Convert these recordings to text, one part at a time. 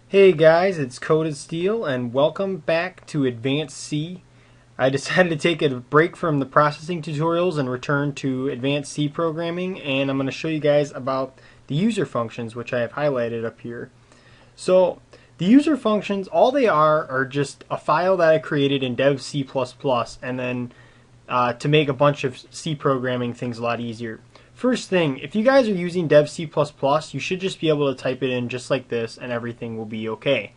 Hey guys, it's Coded Steel and welcome back to Advanced C. I decided to take a break from the processing tutorials and return to Advanced C programming, and I'm going to show you guys about the user functions, which I have highlighted up here. So the user functions, all they are just a file that I created in Dev C++, and then to make a bunch of C programming things a lot easier. First thing, if you guys are using Dev C++, you should just be able to type it in just like this and everything will be okay.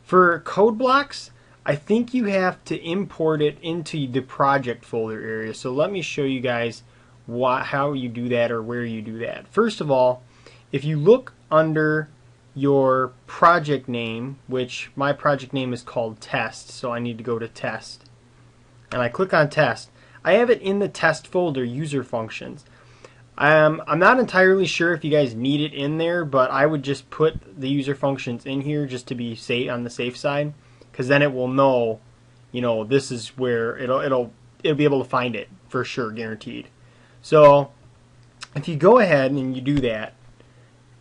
For code blocks, I think you have to import it into the project folder area. So let me show you guys how you do that or where you do that. First of all, if you look under your project name, which my project name is called test, so I need to go to test, and I click on test, I have it in the test folder, user functions. I'm not entirely sure if you guys need it in there, but I would just put the user functions in here just to be safe on the safe side, because then it will know, this is where it'll be able to find it for sure, guaranteed. So if you go ahead and you do that,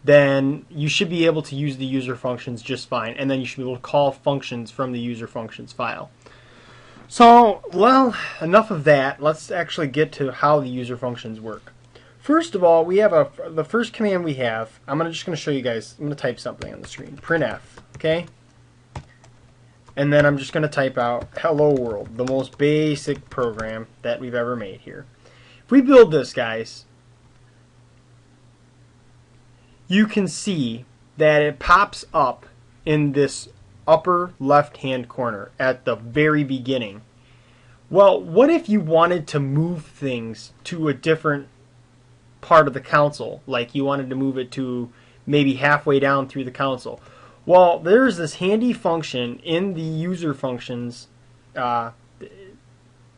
then you should be able to use the user functions just fine, and then you should be able to call functions from the user functions file. So, well, enough of that. Let's actually get to how the user functions work. First of all, we have the first command we have. I'm just going to show you guys. I'm going to type something on the screen. Printf, okay? And then I'm just going to type out hello world, the most basic program that we've ever made here. If we build this, guys, you can see that it pops up in this upper left-hand corner at the very beginning. Well, what if you wanted to move things to a different part of the console, like you wanted to move it to maybe halfway down through the console? Well, there's this handy function in the user functions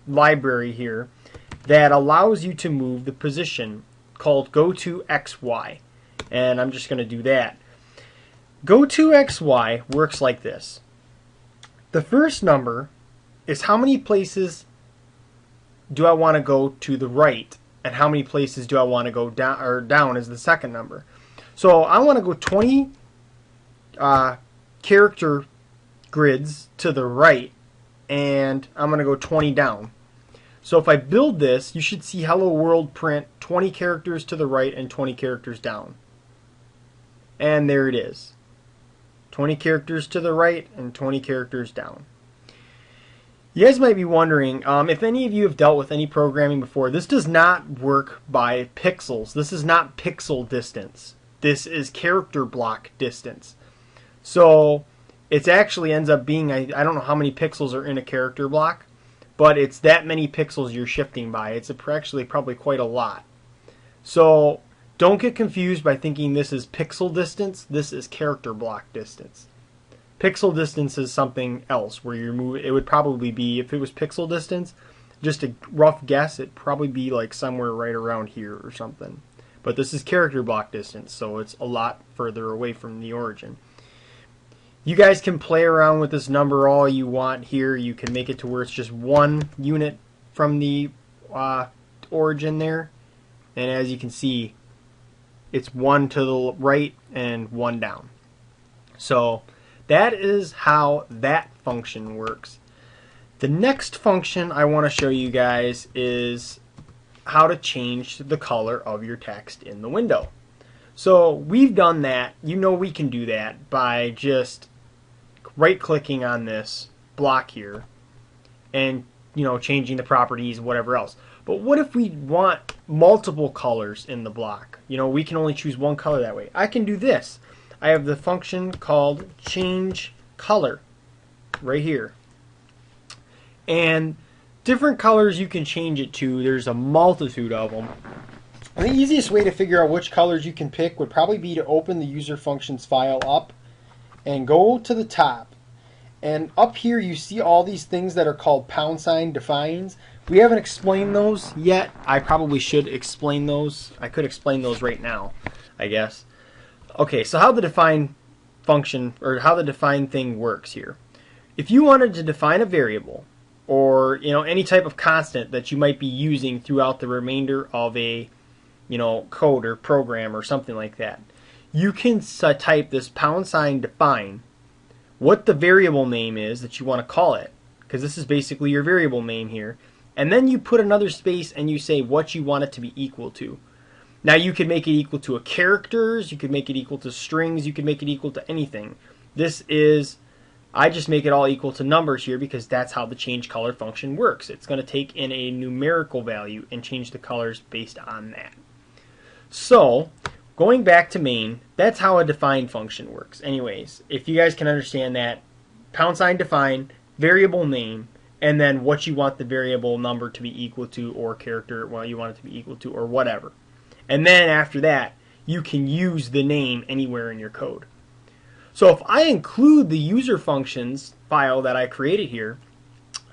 library here that allows you to move the position called GoToXY, and I'm just going to do that. GoToXY works like this. The first number is how many places do I want to go to the right, and how many places do I want to go down, or down is the second number. So I want to go 20 character grids to the right, and I'm going to go 20 down. So if I build this, you should see hello world print 20 characters to the right and 20 characters down. And there it is. 20 characters to the right and 20 characters down. You guys might be wondering, if any of you have dealt with any programming before, this does not work by pixels. This is not pixel distance. This is character block distance. So it actually ends up being, I don't know how many pixels are in a character block, but it's that many pixels you're shifting by. It's actually probably quite a lot. So don't get confused by thinking this is pixel distance. This is character block distance. Pixel distance is something else where you're moving. It would probably be, if it was pixel distance, just a rough guess, it'd probably be like somewhere right around here or something. But this is character block distance, so it's a lot further away from the origin. You guys can play around with this number all you want here. You can make it to where it's just one unit from the origin there. And as you can see, it's one to the right and one down. So that is how that function works. The next function I want to show you guys is how to change the color of your text in the window. So we've done that. We can do that by just right-clicking on this block here and changing the properties and whatever else. But what if we want multiple colors in the block? We can only choose one color that way. I can do this. I have the function called change color right here. And different colors you can change it to. There's a multitude of them. And the easiest way to figure out which colors you can pick would probably be to open the user functions file up and go to the top. And up here you see all these things that are called # defines. We haven't explained those yet. I probably should explain those. I could explain those right now, I guess. Okay, so how the define function, or how the define thing works here. If you wanted to define a variable, or any type of constant that you might be using throughout the remainder of a code or program or something like that, you can type this # define what the variable name is that you want to call it, because this is basically your variable name here. And then you put another space and you say what you want it to be equal to. Now you could make it equal to a characters, you could make it equal to strings, you could make it equal to anything. This is, I just make it all equal to numbers here because that's how the change color function works. It's going to take in a numerical value and change the colors based on that. So, going back to main, that's how a define function works. Anyways, if you guys can understand that, # define, variable name, and then what you want the variable number to be equal to, or character, what you want it to be equal to, or whatever. And then after that, you can use the name anywhere in your code. So if I include the user functions file that I created here,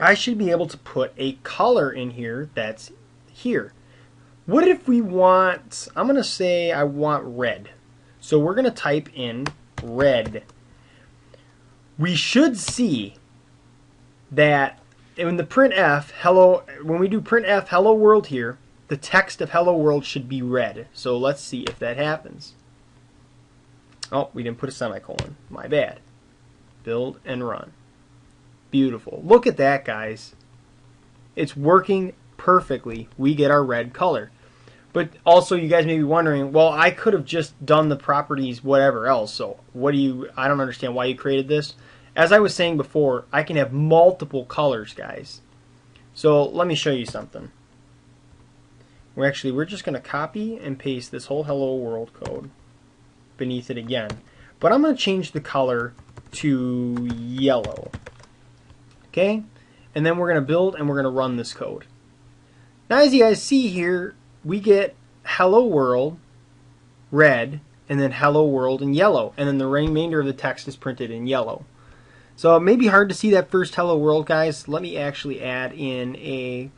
I should be able to put a color in here that's here. What if we want, I'm going to say I want red. So we're going to type in red. We should see that in the printf hello, when we do printf hello world here, the text of hello world should be red. So let's see if that happens. Oh, we didn't put a semicolon. My bad. Build and run. Beautiful. Look at that, guys. It's working perfectly. We get our red color. But also, you guys may be wondering, well, I could have just done the properties whatever else. So I don't understand why you created this. As I was saying before, I can have multiple colors, guys. So let me show you something. We're just going to copy and paste this whole hello world code beneath it again. But I'm going to change the color to yellow. Okay? And then we're going to build and we're going to run this code. Now as you guys see here, we get hello world red and then hello world in yellow. And then the remainder of the text is printed in yellow. So it may be hard to see that first hello world, guys. Let me actually add in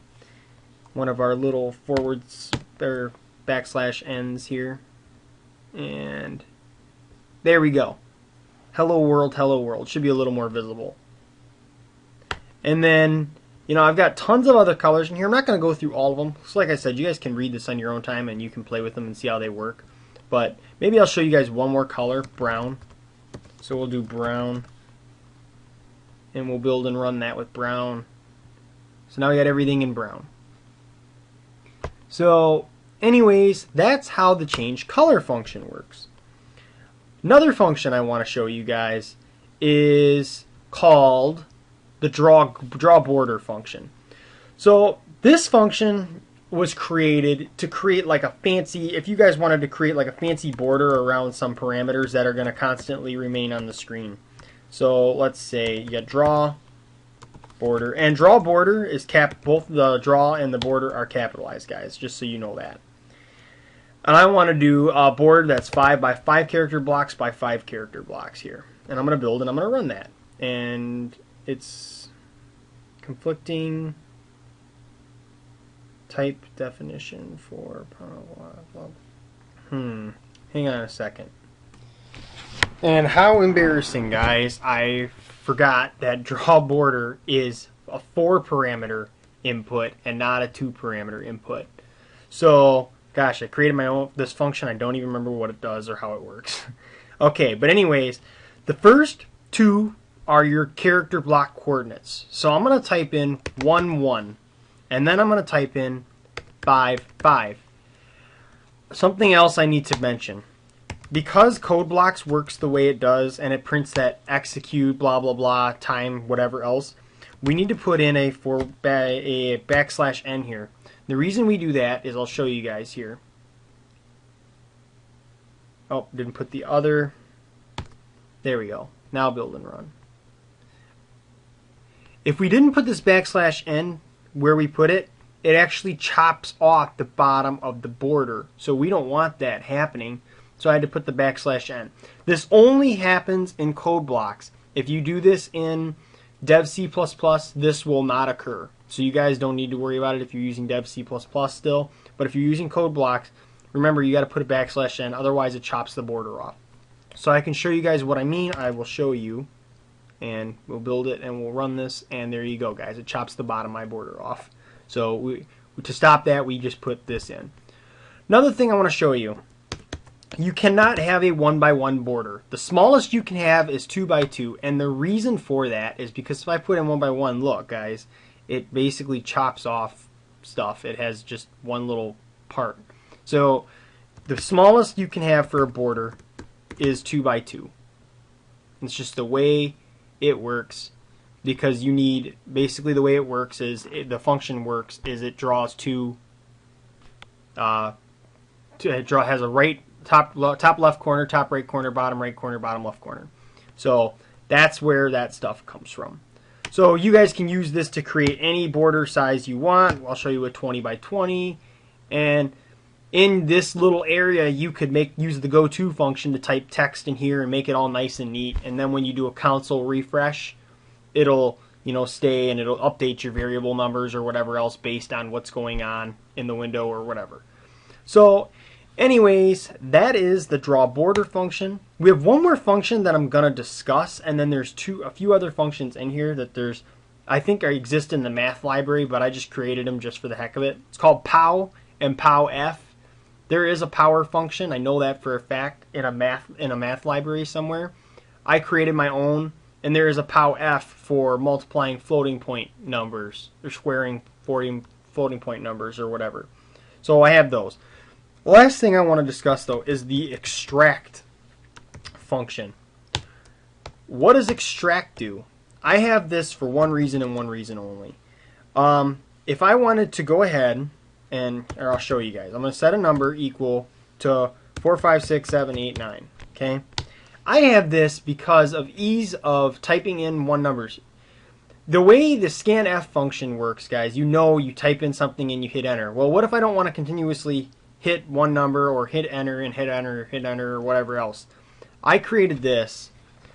one of our little forwards or \ns here. And there we go. Hello world should be a little more visible. And then, I've got tons of other colors in here. I'm not going to go through all of them. So like I said, you guys can read this on your own time and you can play with them and see how they work. But maybe I'll show you guys one more color, brown. So we'll do brown. And we'll build and run that with brown. So now we got everything in brown. So anyways, that's how the change color function works. Another function I want to show you guys is called the draw border function. So this function was created to create like a fancy, if you guys wanted to create like a fancy border around some parameters that are going to constantly remain on the screen. So let's say you got draw border, and draw border is both the draw and the border are capitalized, guys, just so you know that. And I want to do a border that's 5 by 5 character blocks by 5 character blocks here. And I'm going to build and I'm going to run that. And it's conflicting type definition for hang on a second. And how embarrassing, guys, I forgot that draw border is a 4 parameter input and not a 2 parameter input. So gosh, I created this function. I don't even remember what it does or how it works. Okay, but anyways, the first 2 are your character block coordinates. So I'm going to type in 1, 1, and then I'm going to type in 5, 5. Something else I need to mention. Because code blocks works the way it does, and it prints that execute, blah, blah, blah, time, whatever else, we need to put in a \n here. The reason we do that is I'll show you guys here. Oh, didn't put the other. There we go. Now build and run. If we didn't put this \n where we put it, it actually chops off the bottom of the border. So we don't want that happening. So I had to put the \n. This only happens in code blocks. If you do this in Dev C++, this will not occur. So you guys don't need to worry about it if you're using Dev C++ still. But if you're using code blocks, remember you got to put a \n, otherwise it chops the border off. So I can show you guys what I mean. I will show you, and we'll build it and we'll run this, and there you go, guys. It chops the bottom of my border off. So to stop that, we just put this in. Another thing I want to show you you cannot have a 1x1 border. The smallest you can have is 2x2, and the reason for that is because if I put in 1x1, look guys, it basically chops off stuff. It has just one little part. So the smallest you can have for a border is 2x2. It's just the way it works, because you need, basically the way it works is, the function works is it draws two, it has a right, top left corner, top right corner, bottom right corner, bottom left corner. So that's where that stuff comes from. So you guys can use this to create any border size you want. I'll show you a 20x20, and in this little area you could use the go-to function to type text in here and make it all nice and neat, and then when you do a console refresh, it'll stay, and it'll update your variable numbers or whatever else based on what's going on in the window or whatever. So anyways, that is the draw border function. We have one more function that I'm gonna discuss, and then there's a few other functions in here that I think exist in the math library, but I just created them just for the heck of it. It's called POW and POWF. There is a power function, I know that for a fact, in a math library somewhere. I created my own, and there is a POWF for multiplying floating point numbers, or squaring floating point numbers, or whatever. So I have those. The last thing I want to discuss, though, is the extract function. What does extract do? I have this for one reason and one reason only. If I wanted to go ahead or I'll show you guys. I'm going to set a number equal to 4, 5, 6, 7, 8, 9. Okay? I have this because of ease of typing in one numbers. The way the scanf function works, guys, you type in something and you hit enter. Well, what if I don't want to continuously hit one number, or hit enter and hit enter, hit enter, or whatever else? I created this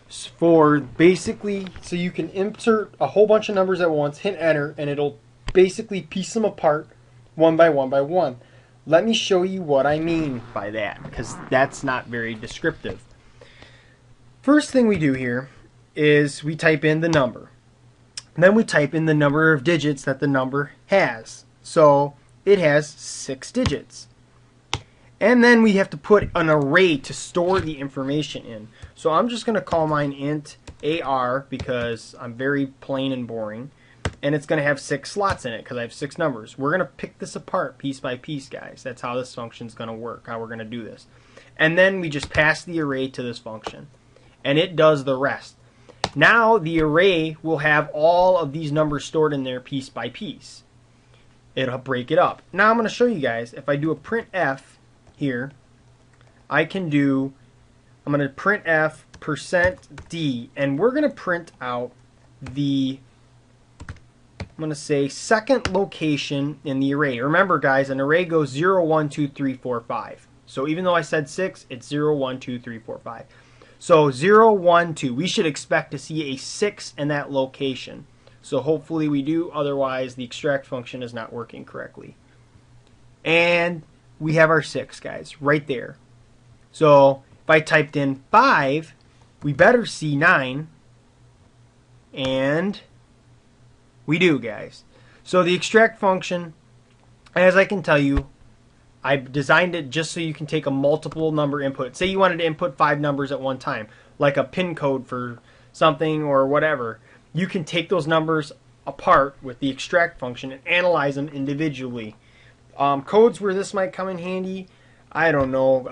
for basically so you can insert a whole bunch of numbers at once, hit enter, and it'll basically piece them apart one by one by one. Let me show you what I mean by that, because that's not very descriptive. First thing we do here is we type in the number. Then we type in the number of digits that the number has. So it has 6 digits. And then we have to put an array to store the information in. So I'm just going to call mine int AR because I'm very plain and boring. And it's going to have 6 slots in it because I have 6 numbers. We're going to pick this apart piece by piece, guys. That's how this function is going to work, how we're going to do this. And then we just pass the array to this function. And it does the rest. Now the array will have all of these numbers stored in there piece by piece. It'll break it up. Now I'm going to show you guys, if I do a printf here, I'm going to printf %d, and we're going to print out the, I'm going to say, second location in the array. Remember, guys, an array goes 0, 1, 2, 3, 4, 5. So even though I said 6, it's 0, 1, 2, 3, 4, 5. So 0, 1, 2. We should expect to see a 6 in that location. So hopefully we do, otherwise the extract function is not working correctly. And we have our 6, guys, right there. So if I typed in 5, we better see 9. And we do, guys. So the extract function, as I can tell you, I designed it just so you can take a multiple number input. Say you wanted to input 5 numbers at one time, like a PIN code for something or whatever. You can take those numbers apart with the extract function and analyze them individually. Codes where this might come in handy, I don't know.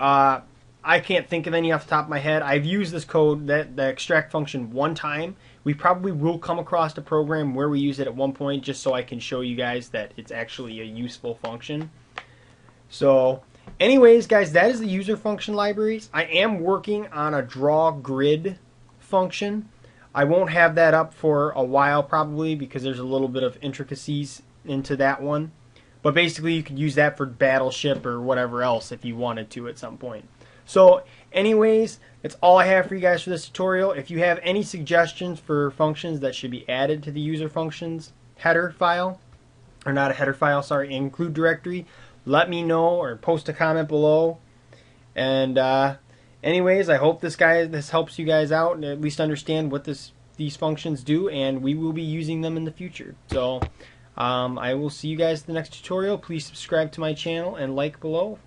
I can't think of any off the top of my head. I've used this code, the extract function, one time. We probably will come across a program where we use it at one point, just so I can show you guys that it's actually a useful function. So anyways, guys, that is the user function libraries. I am working on a draw grid function. I won't have that up for a while probably because there's a little bit of intricacies into that one. But basically you could use that for Battleship or whatever else if you wanted to at some point. So anyways, that's all I have for you guys for this tutorial. If you have any suggestions for functions that should be added to the user functions header file, or not a header file, sorry, include directory, let me know or post a comment below. And anyways, I hope this helps you guys out and at least understand what these functions do, and we will be using them in the future. So I will see you guys in the next tutorial. Please subscribe to my channel and like below.